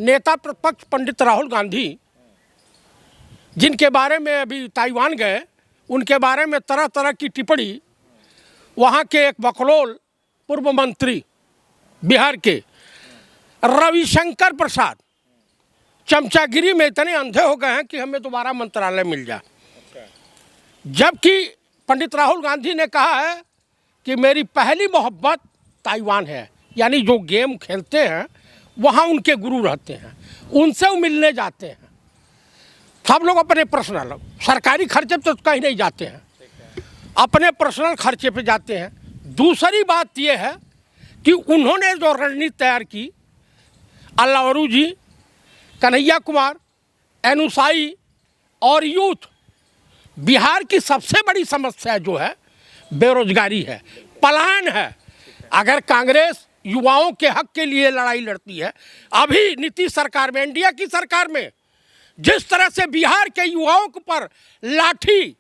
नेता प्रतिपक्ष पंडित राहुल गांधी जिनके बारे में अभी ताइवान गए, उनके बारे में तरह तरह की टिप्पणी वहाँ के एक बकलोल पूर्व मंत्री बिहार के रविशंकर प्रसाद चमचागिरी में इतने अंधे हो गए हैं कि हमें दोबारा मंत्रालय मिल जाए। जबकि पंडित राहुल गांधी ने कहा है कि मेरी पहली मोहब्बत ताइवान है, यानी जो गेम खेलते हैं वहाँ उनके गुरु रहते हैं, उनसे वो मिलने जाते हैं। सब लोग अपने पर्सनल सरकारी खर्चे पे तो कहीं नहीं जाते हैं, अपने पर्सनल खर्चे पे जाते हैं। दूसरी बात ये है कि उन्होंने जो रणनीति तैयार की, अल्लावरू जी, कन्हैया कुमार, एनुसाई और यूथ, बिहार की सबसे बड़ी समस्या जो है बेरोजगारी है, पलायन है। अगर कांग्रेस युवाओं के हक के लिए लड़ाई लड़ती है, अभी नीतीश सरकार में, इंडिया की सरकार में जिस तरह से बिहार के युवाओं के पर लाठी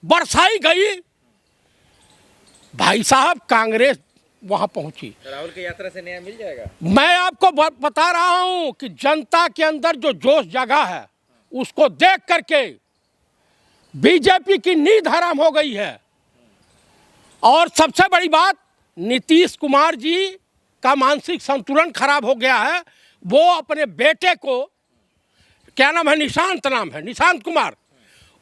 बरसाई गई, भाई साहब कांग्रेस वहां पहुंची। राहुल की यात्रा से न्याय मिल जाएगा। मैं आपको बता रहा हूं कि जनता के अंदर जो जोश जगा है उसको देख करके बीजेपी की नींद हराम हो गई है। और सबसे बड़ी बात, नीतीश कुमार जी का मानसिक संतुलन खराब हो गया है। वो अपने बेटे को, क्या नाम है, निशांत नाम है, निशांत कुमार,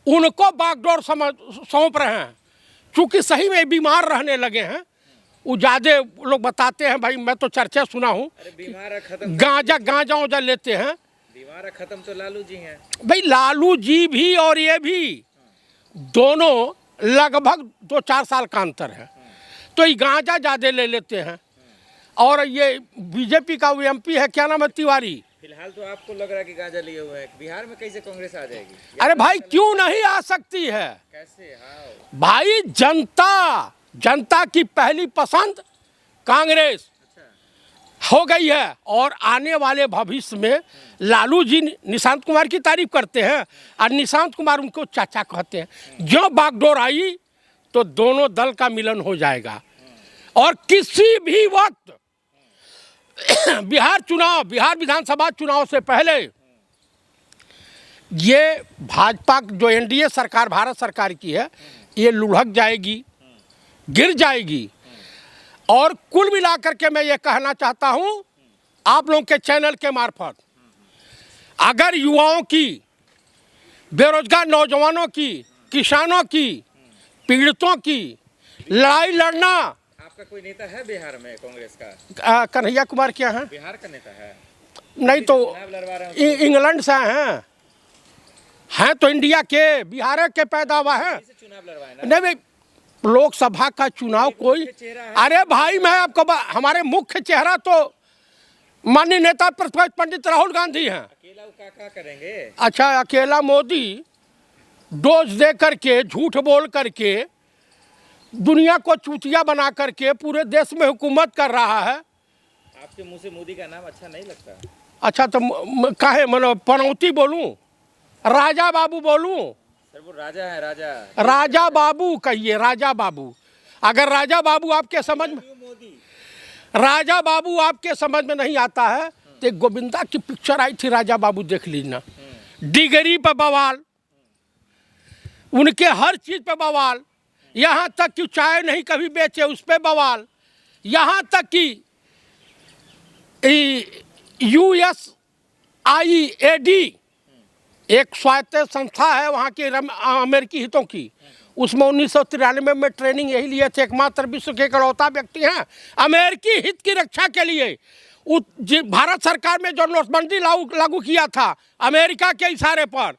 उनको बागडोर सौंप रहे हैं। चूंकि सही में बीमार रहने लगे हैं, वो ज़्यादा लोग बताते हैं, भाई मैं तो चर्चा सुना हूँ, गांजा लेते हैं। बीमार खत्म तो लालू जी हैं। भाई लालू जी भी और ये भी दोनों लगभग 2-4 साल का अंतर है, तो ये गांजा ज़्यादा ले लेते हैं। और ये बीजेपी का वो एमपी है, क्या नाम है, तिवारी। फिलहाल तो आपको लग रहा है कि गांजा लिए हुए है, बिहार में कैसे कांग्रेस आ जाएगी? अरे भाई क्यों नहीं आ सकती है? कैसे? हाँ भाई, जनता की पहली पसंद कांग्रेस हो गई है। और आने वाले भविष्य में लालू जी निशांत कुमार की तारीफ करते हैं और निशांत कुमार उनको चाचा कहते हैं। जो बागडोर आई तो दोनों दल का मिलन हो जाएगा। और किसी भी वक्त बिहार विधानसभा चुनाव से पहले ये भाजपा जो एनडीए सरकार भारत सरकार की है, ये लुढ़क जाएगी, गिर जाएगी। और कुल मिलाकर के मैं ये कहना चाहता हूं आप लोगों के चैनल के मार्फत, अगर युवाओं की, बेरोजगार नौजवानों की, किसानों की, पीड़ितों की लड़ाई लड़ना। आपका कोई नेता है बिहार में कांग्रेस का? कन्हैया कुमार क्या है? बिहार का नेता है? नहीं तो इंग्लैंड से हैं तो इंडिया के, बिहार के पैदावा है। चुनाव लड़वाए नहीं भाई, लोकसभा का चुनाव कोई, अरे भाई मैं आपको हमारे मुख्य चेहरा तो माननीय नेता प्रतिपक्ष पंडित राहुल गांधी हैं। अकेला वो क्या करेंगे? अच्छा, अकेला मोदी डोज दे करके, झूठ बोल करके, दुनिया को चूतिया बना करके पूरे देश में हुकूमत कर रहा है। आपके मुंह से मोदी का नाम अच्छा नहीं लगता? अच्छा तो काहे मनो पनौती बोलूं, राजा बाबू बोलूं? सर वो राजा है, राजा बाबू कहिए, राजा बाबू। अगर राजा बाबू आपके समझ में, राजा बाबू आपके समझ में नहीं आता है तो एक गोविंदा की पिक्चर आई थी, राजा बाबू, देख लीजिए। डिगरी पे बवाल, उनके हर चीज पे बवाल, यहाँ तक कि चाय नहीं कभी बेचे उस पे बवाल, यहाँ तक कि USAID एक स्वायत्त संस्था है वहाँ की अमेरिकी हितों की, उसमें 1993 में ट्रेनिंग यही लिए थे। एकमात्र विश्व के इकलौता व्यक्ति हैं अमेरिकी हित की रक्षा के लिए। भारत सरकार में जो नोटबंदी लागू किया था अमेरिका के इशारे पर,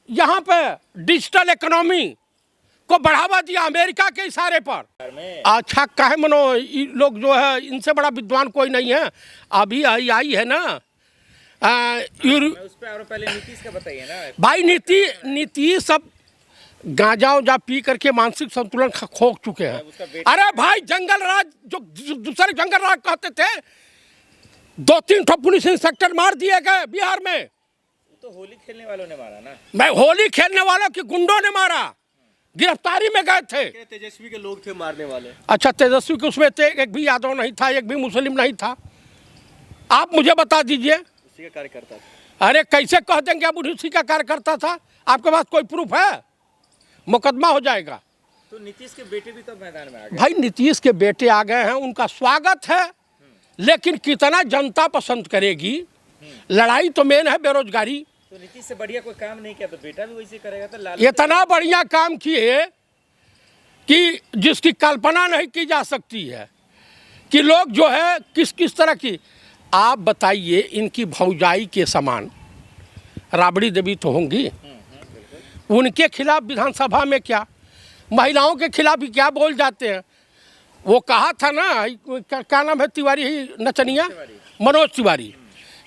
यहाँ पे डिजिटल इकोनॉमी को बढ़ावा दिया अमेरिका के इशारे पर। अच्छा काहे मनो, लोग जो है इनसे बड़ा विद्वान कोई नहीं है। अभी आई है ना उस पे और पहले नीतीश का बताइए ना भाई। नीतीश सब गांजा पी करके मानसिक संतुलन खो चुके हैं। अरे भाई जंगल राज, जो दूसरे जंगल राज कहते थे, 2-3 ठो पुलिस इंस्पेक्टर मार दिए गए बिहार में। तो होली खेलने वालों ने मारा ना? मैं होली खेलने वालों की गुंडों ने मारा, गिरफ्तारी में गए थे। तेजस्वी के लोग थे मारने वाले। अच्छा, तेजस्वी के उसमें एक भी यादव नहीं था, एक भी मुस्लिम नहीं था। आप मुझे बता दीजिए। उसी का कार्यकर्ता था। अरे कैसे कह देंगे अब उसी का कार्यकर्ता था? आपके पास कोई प्रूफ है? मुकदमा हो जाएगा। तो नीतीश के बेटे भी तो मैदान में आ गए। भाई नीतीश के बेटे आ गए हैं, उनका स्वागत है, लेकिन कितना जनता पसंद करेगी? लड़ाई तो मेन है बेरोजगारी। तो नीतीश से बढ़िया कोई काम नहीं किया तो बेटा भी वैसे करेगा। तो लालू इतना बढ़िया काम किए कि जिसकी कल्पना नहीं की जा सकती है कि लोग जो है किस किस तरह की। आप बताइए, इनकी भौजाई के समान राबड़ी देवी तो होंगी, उनके खिलाफ विधानसभा में क्या, महिलाओं के खिलाफ भी क्या बोल जाते हैं। वो कहा था ना, क्या नाम है तिवारी ही नचनिया, मनोज तिवारी,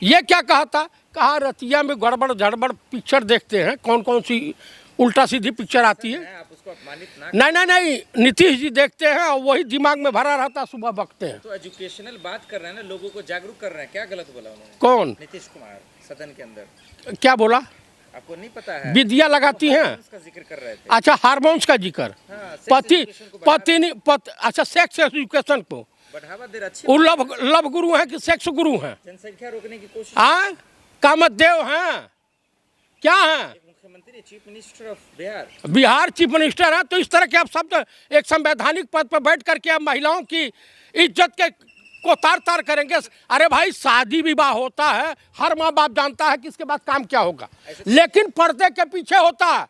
ये क्या कहा था? कहा रतिया में गड़बड़ झड़बड़ पिक्चर देखते हैं, कौन कौन सी उल्टा सीधी पिक्चर आती है। आप उसको अपमानित ना नहीं, नीतीश जी देखते हैं और वही दिमाग में भरा रहता, सुबह बकते हैं। तो एजुकेशनल बात कर रहे हैं ना, लोगों को जागरूक कर रहे हैं। क्या गलत बोला उन्होंने? कौन? नीतीश कुमार सदन के अंदर क्या बोला? आपको नहीं पता है? विद्या लगाती हैं। उसका जिक्र कर रहे थे। अच्छा, हार्मोन्स का जिक्र। हाँ, सेक्स पति एजुकेशन को बढ़ावा- अच्छा, सेक्स एजुकेशन को बढ़ावा दे रहे। अच्छी वो लव गुरु हैं कि सेक्स गुरु हैं? जनसंख्या रोकने की कोशिश। हाँ, कामदेव हैं, क्या हैं? मुख्यमंत्री chief minister of Bihar. Bihar chief minister है, तो इस तरह के आप शब्द एक संवैधानिक पद पर बैठ करके आप महिलाओं की इज्जत के को तार तार करेंगे। अरे भाई, शादी विवाह होता है, हर माँ बाप जानता है कि इसके बाद काम क्या होगा, लेकिन पर्दे के पीछे होता है।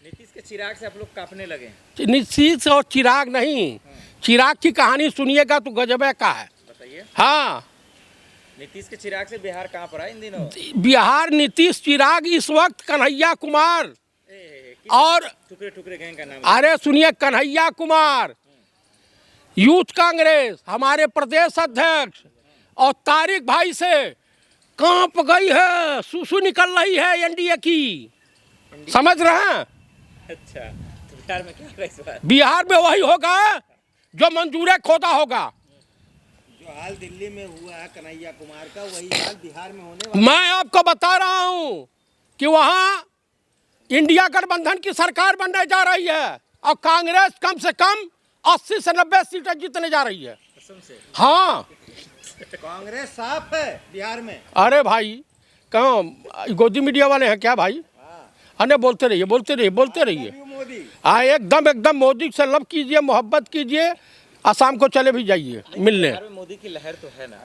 नीतीश के चिराग से आप लोग कांपने लगे। नीतीश और चिराग नहीं, चिराग की कहानी सुनिएगा तो गजबे का है। बताइए। हाँ, नीतीश के चिराग से बिहार कहाँ पर है इन दिनों? बिहार नीतीश चिराग इस वक्त कन्हैया कुमार और टुकड़े टुकड़े गैंग का नाम। अरे सुनिए, कन्हैया कुमार, यूथ कांग्रेस, हमारे प्रदेश अध्यक्ष और तारिक भाई से कांप गई है, सुसु निकल रही है एनडीए की। समझ रहे हैं? अच्छा, तो बिहार में क्या होगा इस बार? बिहार में वही होगा जो मंजूरे खोदा होगा। जो हाल दिल्ली में हुआ है कन्हैया कुमार का, वही हाल बिहार में होने वाला। मैं आपको बता रहा हूं कि वहां इंडिया गठबंधन की सरकार बनने जा रही है और कांग्रेस कम से कम 80 से 90 सीटें जीतने जा रही है। कसम से? हाँ, कांग्रेस साफ है बिहार में। अरे भाई, कहाँ गोदी मीडिया वाले हैं क्या भाई? अरे बोलते रहिए, बोलते रहिए, बोलते रहिए। मोदी। हाँ, एकदम मोदी से लव कीजिए, मोहब्बत कीजिए, आसाम को चले भी जाइए मिलने। बिहार में मोदी की लहर तो है ना?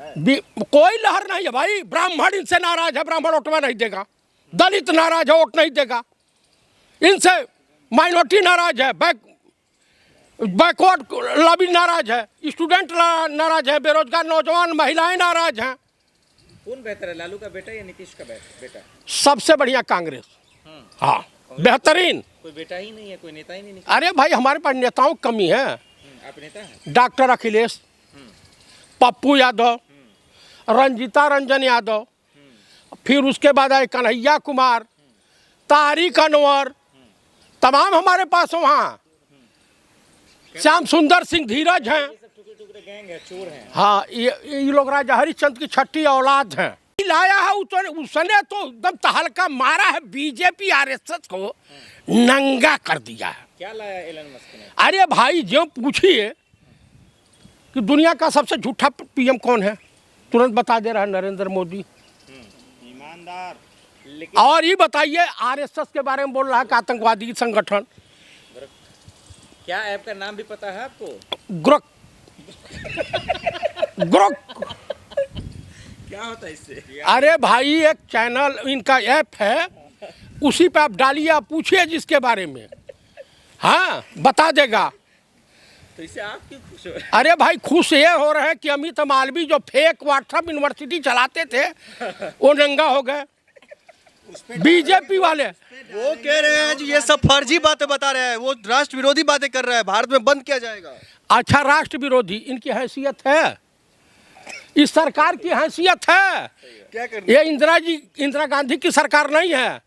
कोई लहर नहीं है भाई। ब्राह्मण इनसे नाराज है, ब्राह्मण वोटवा नहीं देगा। दलित नाराज है, वोट नहीं देगा। इनसे माइनॉरिटी नाराज है, बैकवर्ड लॉबी नाराज है, स्टूडेंट नाराज है, बेरोजगार नौजवान महिलाएं नाराज हैं। कौन बेहतर है, लालू का बेटा या नीतीश का बेटा? सबसे बढ़िया कांग्रेस। हाँ, बेहतरीन। कोई बेटा ही नहीं है, कोई नेता ही नहीं। अरे भाई, हमारे पास नेताओं की कमी है। आप नेता हैं? डॉक्टर अखिलेश, पप्पू यादव, रंजीता रंजन यादव, फिर उसके बाद आए कन्हैया कुमार, तारिक अनवर, तमाम हमारे पास वहाँ श्याम सुंदर सिंह धीरज हैं। सब टुकड़े टुकड़े गैंग है, चोर हैं। हाँ, ये लोग राजा हरिश्चंद्र की छठी औलाद हैं। लाया है उसने तो एकदम तहलका मारा है, बीजेपी आरएसएस को नंगा कर दिया है। क्या लाया एलन मस्क ने? अरे भाई, जो पूछिए कि दुनिया का सबसे झूठा पीएम कौन है, तुरंत बता दे रहा है नरेंद्र मोदी। ईमानदार। लेकिन और ये बताइए, आरएसएस के बारे में बोल रहा है कि आतंकवादी संगठन। क्या ऐप का नाम भी पता है आपको? ग्रुक ग्रुक। क्या होता है इससे? अरे भाई, एक चैनल इनका ऐप है, उसी पे आप डालिए, आप पूछिए जिसके बारे में, हाँ बता देगा। तो इससे आप क्यों खुश हो? अरे भाई, खुश ये हो रहे हैं कि अमित मालवीय जो फेक व्हाट्सएप यूनिवर्सिटी चलाते थे वो नंगा हो गए। बीजेपी वाले वो कह रहे हैं जी ये सब फर्जी बातें बता रहे हैं, वो राष्ट्र विरोधी बातें कर रहा है, भारत में बंद किया जाएगा। अच्छा, राष्ट्र विरोधी इनकी हैसियत है, इस सरकार की हैसियत है। क्या कर ये इंदिरा गांधी की सरकार नहीं है।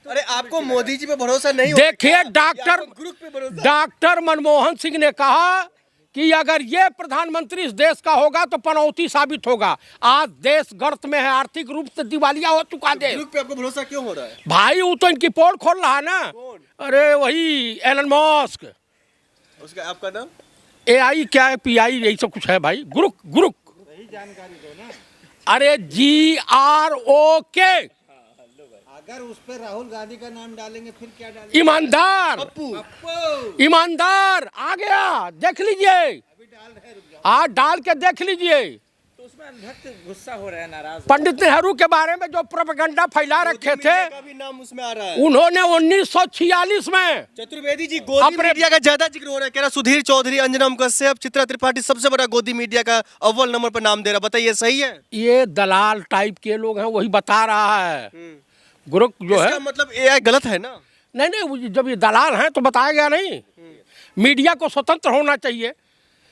अरे आपको मोदी जी पे भरोसा नहीं देखिए, ग्रुप पे भरोसा। डॉक्टर मनमोहन सिंह ने कहा कि अगर ये प्रधानमंत्री इस देश का होगा तो पनौती साबित होगा। आज देश गर्त में है, आर्थिक रूप से दिवालिया हो चुका देश। ग्रुप पे आपको भरोसा क्यों हो रहा है? भाई, वो तो इनकी पोल खोल रहा है ना। कौन? अरे वही एलन मस्क। उसका आपका नाम AI क्या है, PI, यही सब कुछ है भाई। ग्रुक ग्रुक। सही जानकारी दो ना। अरे GROK, अगर उस पर राहुल गांधी का नाम डालेंगे फिर क्या डालेंगे? ईमानदार, पप्पू ईमानदार आ गया, देख लीजिए, अभी डाल रहे, रुक जाओ। आज डाल के देख लीजिए। तो उसमें अनभक्त गुस्सा हो रहा है, नाराज हो पंडित नेहरू के बारे में जो प्रोपेगेंडा फैला रखे थे, का भी नाम उसमें आ रहा है। उन्होंने 1946 में चतुर्वेदी जी, गोदी मीडिया का ज्यादा जिक्र हो रहा है, कह रहा सुधीर चौधरी, अंजनम कश्यप, चित्रा त्रिपाठी सबसे बड़ा गोदी मीडिया का अव्वल नंबर पर नाम दे रहा, बताइए सही है? ये दलाल टाइप के लोग हैं, वही बता रहा है। ग्रुप जो है, इसका मतलब AI गलत है ना? नहीं नहीं, जब ये दलाल हैं तो बताया गया नहीं। मीडिया को स्वतंत्र होना चाहिए।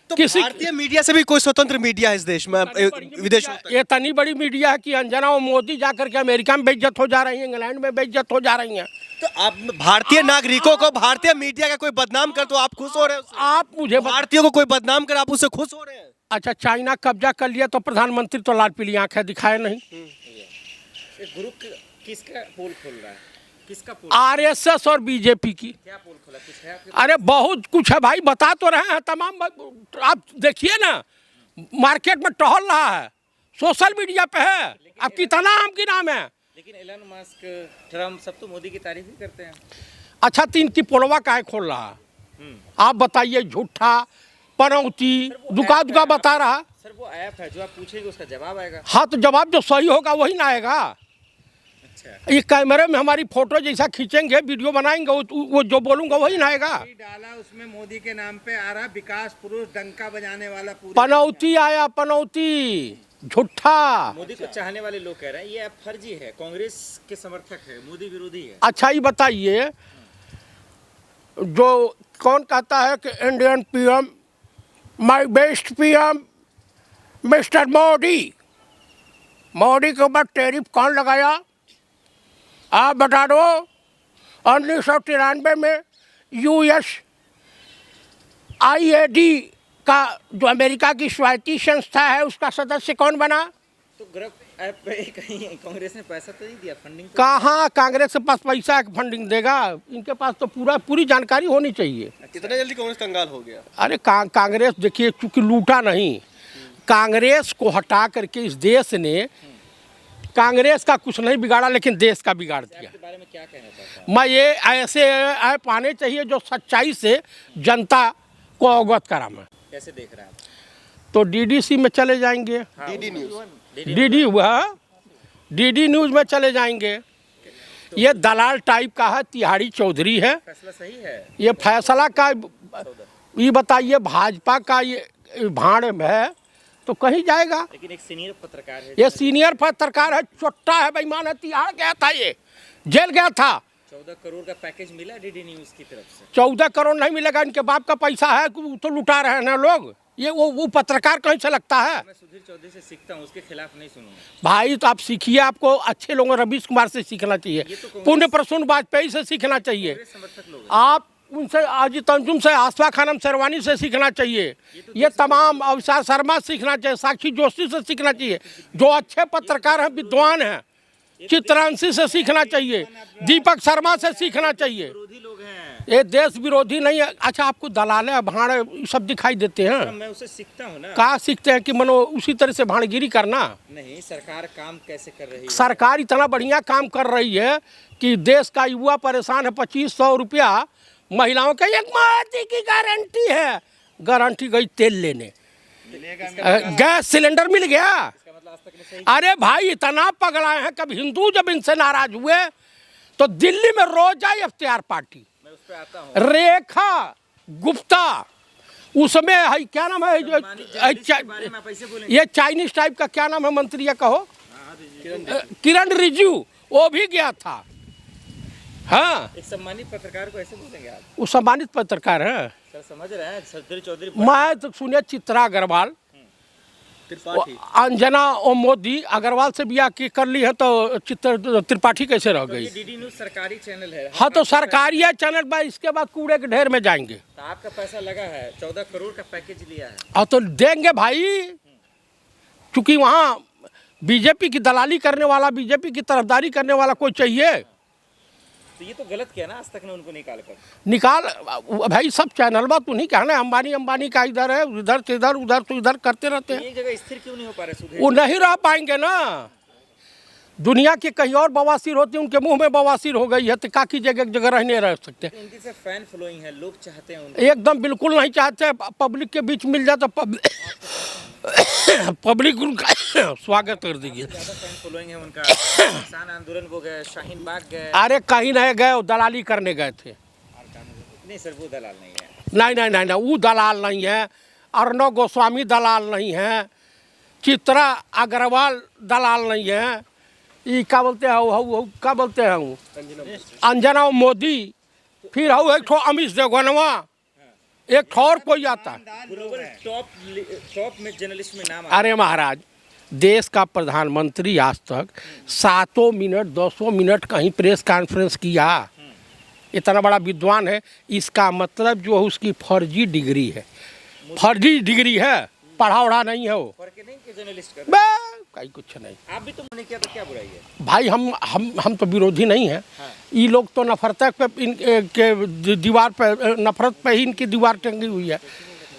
तो किसी भारतीय मीडिया से भी कोई स्वतंत्र मीडिया है इस देश में, विदेशों तक? ये इतनी बड़ी मीडिया है कि अंजना और मोदी जाकर के अमेरिका में बेइज्जत हो जा रही हैं, इंग्लैंड में बेइज्जत हो जा रही हैं। तो आप भारतीय नागरिकों को भारतीय मीडिया का कोई बदनाम कर तो आप खुश हो रहे हैं उससे? आप मुझे भारतीयों को कोई बदनाम कर आप उससे खुश हो रहे हैं? अच्छा, चाइना कब्जा कर लिया तो प्रधानमंत्री तो लाल पीली आंखें दिखाए नहीं। ये ग्रुप किसका पोल खोल रहा है, किसका पोल, RSS और BJP की। क्या पोल खोला, कुछ है आपके? अरे बहुत कुछ है भाई, बता तो रहे हैं तमाम। आप देखिए ना, मार्केट में टहल रहा है, सोशल मीडिया पे है, अब कितना आम की नाम है। लेकिन एलन मस्क, ट्रम्प सब तो मोदी की तारीफ ही करते हैं। अच्छा, 3 की पोलवा काहे खोल रहा है? आप बताइए, झूठा पनौती दुका दुका बता रहा। सर वो ऐप है, जो आप पूछेंगे उसका जवाब आएगा। हाँ, तो जवाब जो सही होगा वही ना आएगा। अच्छा, ये कैमरे में हमारी फोटो जैसा खींचेंगे, वीडियो बनाएंगे, वो जो बोलूंगा वही ना आएगा। अभी डाला उसमें मोदी के नाम पे आ रहा विकास पुरुष, डंका बजाने वाला पूरे पनौती आया, पनौती, झूठा। मोदी को चाहने वाले लोग कह रहे हैं ये ऐप फर्जी है, कांग्रेस के समर्थक है, मोदी विरोधी है। अच्छा, ये बताइए, जो कौन कहता है कि Indian PM, my best PM mister Modi, Modi के ऊपर टैरिफ कौन लगाया? आप बता दो। 1993 में USAID का जो अमेरिका की स्वायत्ती संस्था है, उसका सदस्य कौन बना? तो ग्रुप ऐप पे कहीं कांग्रेस ने पैसा तो नहीं दिया, फंडिंग तो? कहाँ कांग्रेस के पास पैसा है, फंडिंग देगा? इनके पास तो पूरी जानकारी होनी चाहिए। कितना जल्दी कांग्रेस कंगाल हो गया? अरे कांग्रेस देखिए, क्योंकि लूटा नहीं, कांग्रेस को हटा करके इस देश ने कांग्रेस का कुछ नहीं बिगाड़ा, लेकिन देश का बिगाड़ दिया। के बारे में क्या कहना चाहता है? मैं ये ऐसे ऐप आने चाहिए जो सच्चाई से जनता को अवगत कराए। कैसे देख रहे हैं आप? तो DDC में चले जाएंगे, DD न्यूज, DD हुआ, DD न्यूज में चले जाएंगे। ये दलाल टाइप का है, तिहाड़ी चौधरी है। फैसला सही है? ये फैसला का, ये बताइए, भाजपा का ये भाड़ है तो कहीं जाएगा। लेकिन एक सीनियर पत्रकार है, ये सीनियर पत्रकार है, चोट्टा है, बेईमान है, तिहाड़ गया था, ये जेल गया था। 14 करोड़ का पैकेज मिला डीडी न्यूज की तरफ से। 14 करोड़ नहीं मिलेगा, इनके बाप का पैसा है, तो लुटा रहे हैं ना लोग। ये वो पत्रकार कहीं से लगता है? मैं सुधीर चौधरी से सीखता हूँ, उसके खिलाफ नहीं सुनूंगा। भाई तो आप सीखिए, आपको अच्छे लोगों, रवीश कुमार से सीखना चाहिए, पुण्य प्रसून वाजपेयी से सीखना चाहिए, कांग्रेस समर्थक लोग हैं। आप उनसे, अजित अंजुम से, आसफा खानम शेरवानी से सीखना चाहिए, ये तमाम अवसार शर्मा से सीखना चाहिए, साक्षी जोशी से सीखना चाहिए, जो अच्छे पत्रकार हैं, विद्वान हैं, चित्रांशी से सीखना चाहिए, दीपक शर्मा से सीखना चाहिए। विरोधी लोग हैं। ये देश विरोधी नहीं है। अच्छा, आपको दलाले, भाड़ सब दिखाई देते हैं, मैं उसे सीखता हूँ ना। कहाँ सीखते हैं कि मनो उसी तरह से भाड़गिरी करना? नहीं, सरकार काम कैसे कर रही है? सरकार इतना बढ़िया काम कर रही है कि देश का युवा परेशान है। 2500 रुपया महिलाओं का, एक मोदी की गारंटी है, गारंटी गई तेल लेने, गैस सिलेंडर मिल गया। इसका मतलब आज तक में सही। अरे भाई इतना पगड़ाए हैं, कब हिंदू जब इनसे नाराज हुए तो दिल्ली में रोज आई इफ्तियार पार्टी, मैं उस पर आता हूँ। रेखा गुप्ता, उसमें है, क्या नाम है, बारे में आप ऐसे बोलेंगे? ये चाइनीज टाइप का क्या नाम है मंत्री, या कहो, किरण रिजिजू, वो भी गया था। हाँ, एक सम्मानित पत्रकार को ऐसे बोलेंगे आप? वो सम्मानित पत्रकार है। सर समझ रहे हैं, सुधीर चौधरी मैं तो सुनिए, चित्रा अग्रवाल, त्रिपाठी, अंजना और मोदी अग्रवाल से बिया की कर ली है, तो त्रिपाठी कैसे रह तो गई? ये डीडी न्यूज सरकारी चैनल है। हाँ, तो सरकारी है चैनल पर, इसके बाद कूड़े के ढेर में जाएंगे। तो आपका पैसा लगा है, 14 करोड़ का पैकेज लिया है। और तो देंगे भाई, क्योंकि वहाँ BJP की दलाली करने वाला, BJP की तरफदारी करने वाला कोई चाहिए। तो ये तो गलत किया ना आज तक ने उनको निकाल। भाई सब चैनल बात तो नहीं कहना, अंबानी का इधर है, उधर से इधर, उधर से इधर करते रहते हैं। एक जगह स्थिर क्यों नहीं हो पा रहे? वो नहीं रह पाएंगे ना। दुनिया के कहीं और बवासीर होती है, उनके मुंह में बवासीर हो गई है, तो काकी जगह एक जगह रहने रह सकते। उनकी से फैन फॉलोइंग है, लोग चाहते हैं उनको। एकदम बिल्कुल नहीं चाहते। पब्लिक के बीच मिल जाए तो पब्लिक उनका स्वागत कर देगी। ज्यादा फैन फॉलोइंग है उनका। किसान आंदोलन वो गए, शाहीन बाग गए। अरे कहीं नहीं गए, वो दलाली करने गए थे। नहीं सर, वो दलाल नहीं है। नहीं, वो दलाल नहीं है। अर्णव गोस्वामी दलाल नहीं है। चित्रा अग्रवाल दलाल नहीं है। ये क्या बोलते हैं, क्या बोलते हैं, अंजना मोदी, फिर एक ठो अमित देवगनवा, एक ठो और कोई आता है। ग्लोबल टॉप में जर्नलिस्ट में नाम। अरे महाराज, देश का प्रधानमंत्री आज तक 7 मिनट 10 मिनट कहीं प्रेस कॉन्फ्रेंस किया। इतना बड़ा विद्वान है, इसका मतलब जो है उसकी फर्जी डिग्री है। फर्जी डिग्री है, पढ़ा वढ़ा नहीं है वो। फर्क नहीं कि जर्नलिस्ट कर। कहीं कुछ नहीं। आप भी तो नहीं किया तो क्या बुराई है? भाई हम तो विरोधी नहीं हैं। ये लोग तो नफरत पे इनके दीवार पे, नफरत पे ही इनकी दीवार टंगी हुई है।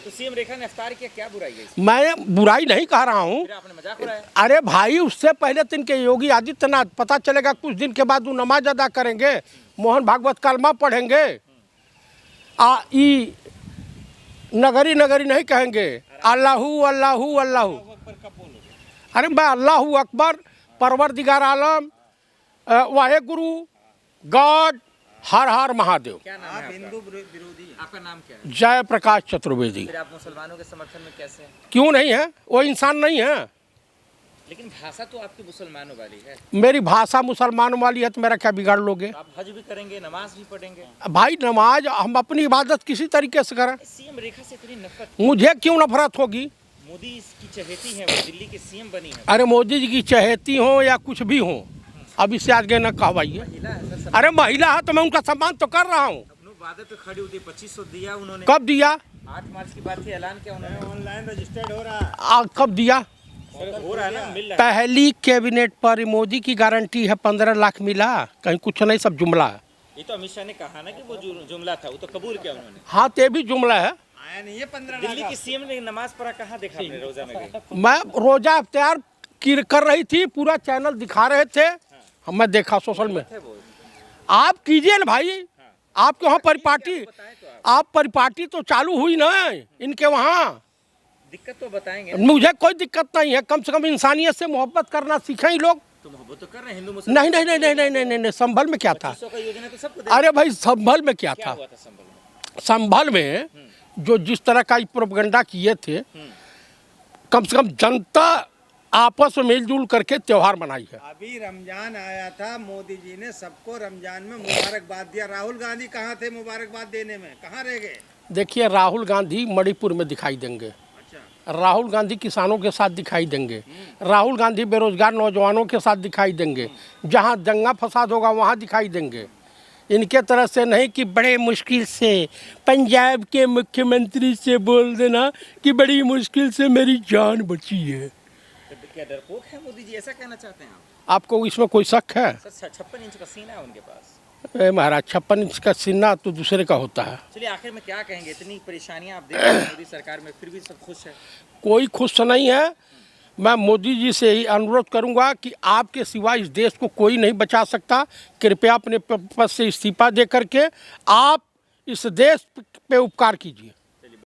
तो सीएम रेखा ने इफ्तार किया, क्या बुराई है? मैं बुराई नहीं कह रहा हूँ। आपने मजाक उड़ाया। अरे भाई, उससे पहले तो इनके योगी आदित्यनाथ, पता चलेगा कुछ दिन के बाद वो नमाज अदा करेंगे, मोहन भागवत कलमा पढ़ेंगे, नगरी नगरी नहीं कहेंगे, अल्लाहू अल्लाहू अल्लाहू। अरे भाई, अल्लाहू अकबर, परवरदिगार आलम, वाहे गुरु, गॉड, हर हर महादेव। क्या नाम है हिंदू विरोधी? आपका नाम क्या है? जय प्रकाश चतुर्वेदी। फिर आप मुसलमानों के समर्थन में कैसे हैं? क्यों नहीं है? वो इंसान नहीं है। लेकिन भाषा तो आपकी मुसलमानों वाली है। मेरी भाषा मुसलमानों वाली है तो मेरा क्या बिगाड़ लोगे? आप हज भी करेंगे, नमाज भी पढ़ेंगे। भाई नमाज, हम अपनी इबादत किसी तरीके से करें। सीएम रेखा से इतनी नफरत? मुझे क्यों नफरत होगी? मोदी की चहेती है, वो दिल्ली के सीएम बनी है। अरे मोदी जी की चहेती हो या कुछ भी हो, अब इससे आगे न कहवाइए। महिला है सर। अरे महिला है तो मैं उनका सम्मान तो कर रहा हूँ। अपनों वादे पे खड़ी होती, 2500 दिया उन्होंने। कब दिया? 8 मार्च की बात थी, ऐलान किया उन्होंने। ऑनलाइन रजिस्टर्ड हो रहा है। कब दिया? सर हो रहा है ना, मिल रहा है। पहली कैबिनेट पर मोदी की गारंटी है 15 लाख मिला, कहीं कुछ नहीं, सब जुमला है। ये तो अमित शाह ने कहा ना कि वो जुमला था, वो तो कबूल किया उन्होंने। हाँ, ते भी जुमला है। आया नहीं है 15 दिल्ली की सीएम ने नमाज पढ़ा, कहाँ देखा आपने? रोजा में गई। मैं रोजा इफ्तार कर रही थी, पूरा चैनल दिखा रहे थे, मैं देखा सोशल में। आप कीजिए ना भाई, आपके वहाँ परिपाटी, आप परिपाटी तो चालू हुई ना इनके वहाँ। दिक्कत तो बताएंगे। मुझे कोई दिक्कत नहीं है, कम से कम इंसानियत से मोहब्बत करना सीखें ही लोग। तो मोहब्बत तो कर रहे हैं हिंदू मुस्लिम। नहीं नहीं नहीं नहीं नहीं नहीं नहीं, संभल में क्या था? 2500 का योजना तो सबको दे। अरे भाई, संभल में क्या क्या था? हुआ था संभल में? संभल में जो जिस तरह का प्रोपेगेंडा किए थे, कम से कम जनता आपस में मिलजुल करके त्योहार मनाई है। अभी रमजान आया था, मोदी जी ने सबको रमजान में मुबारकबाद दिया। राहुल गांधी कहाँ थे मुबारकबाद देने में? कहाँ रह गए? देखिए, राहुल गांधी मणिपुर में दिखाई देंगे, अच्छा, राहुल गांधी किसानों के साथ दिखाई देंगे, राहुल गांधी बेरोजगार नौजवानों के साथ दिखाई देंगे, जहां दंगा फसाद होगा वहां दिखाई देंगे। इनके तरह से नहीं कि बड़े मुश्किल से पंजाब के मुख्यमंत्री से बोल देना कि बड़ी मुश्किल से मेरी जान बची है। तो क्या डरपोक है मोदी जी, ऐसा कहना चाहते हैं आप? आपको इसमें कोई शक है? सर 56 इंच का सीना है उनके पास। महाराज, 56 इंच का सीना तो दूसरे का होता है। चलिए आखिर में क्या कहेंगे? इतनी परेशानियां आप देख रहे हैं मोदी सरकार में, फिर भी सब खुश है? कोई खुश नहीं है। मैं मोदी जी से ही अनुरोध करूंगा कि आपके सिवा इस देश को कोई नहीं बचा सकता। कृपया अपने पद से इस्तीफा दे करके आप इस देश पे उपकार कीजिए।